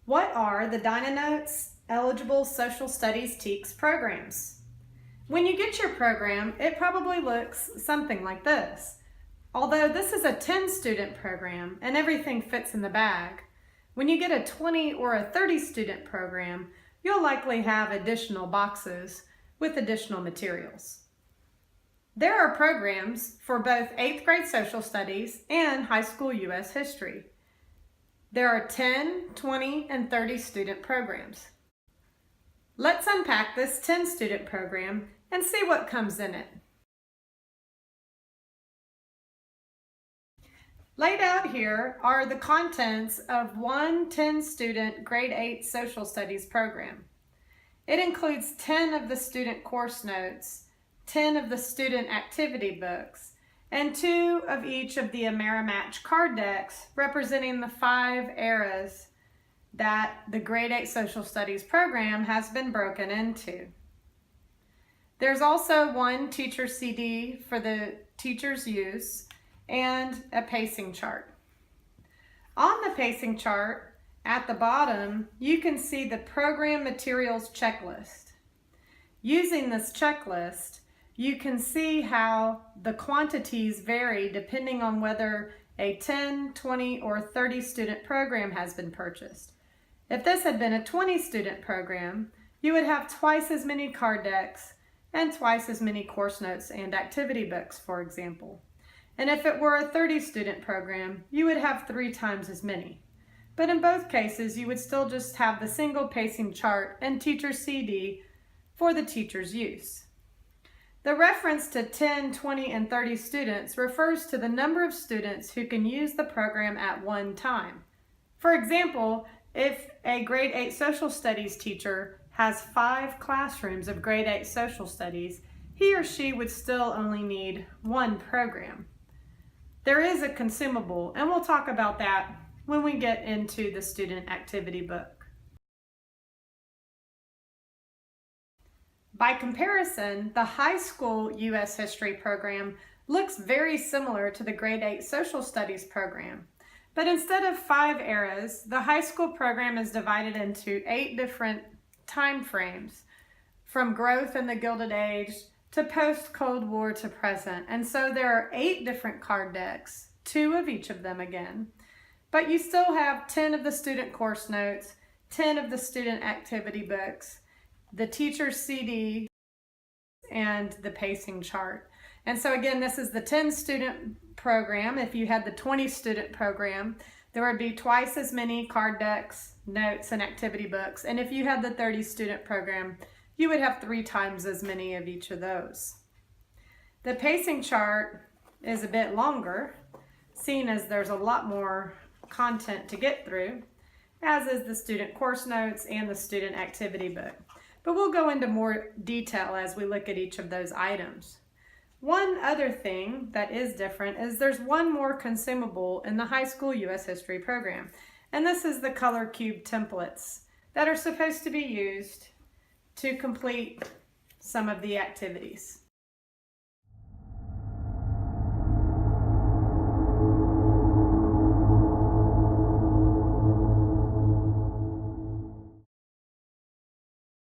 What are the DynaNotes eligible social studies TEKS programs? When you get your program, it probably looks something like this. Although this is a 10-student program and everything fits in the bag, when you get a 20 or a 30-student program, you'll likely have additional boxes with additional materials. There are programs for both 8th grade social studies and high school U.S. history. There are 10, 20, and 30 student programs. Let's unpack this 10-student program and see what comes in it. Laid out here are the contents of one 10-student grade 8 social studies program. It includes 10 of the student course notes, 10 of the student activity books, and 2 of each of the AmeriMatch card decks representing the 5 eras that the grade 8 social studies program has been broken into. There's also one teacher CD for the teacher's use and a pacing chart. On the pacing chart at the bottom, you can see the program materials checklist. Using this checklist, you can see how the quantities vary depending on whether a 10, 20, or 30 student program has been purchased. If this had been a 20 student program, you would have twice as many card decks and twice as many course notes and activity books, for example. And if it were a 30 student program, you would have 3 times as many. But in both cases, you would still just have the single pacing chart and teacher CD for the teacher's use. The reference to 10, 20, and 30 students refers to the number of students who can use the program at one time. For example, if a grade 8 social studies teacher has 5 classrooms of grade 8 social studies, he or she would still only need 1 program. There is a consumable, and we'll talk about that when we get into the student activity book. By comparison, the high school U.S. history program looks very similar to the grade 8 social studies program. But instead of 5 eras, the high school program is divided into 8 different time frames, from growth in the Gilded Age to post-Cold War to present. And so there are 8 different card decks, 2 of each of them again. But you still have 10 of the student course notes, 10 of the student activity books, the teacher's CD, and the pacing chart. And so again, this is the 10-student program. If you had the 20-student program, there would be twice as many card decks, notes, and activity books. And if you had the 30-student program, you would have 3 times as many of each of those. The pacing chart is a bit longer, seeing as there's a lot more content to get through, as is the student course notes and the student activity book. But we'll go into more detail as we look at each of those items. One other thing that is different is there's one more consumable in the high school U.S. history program, and this is the color cube templates that are supposed to be used to complete some of the activities.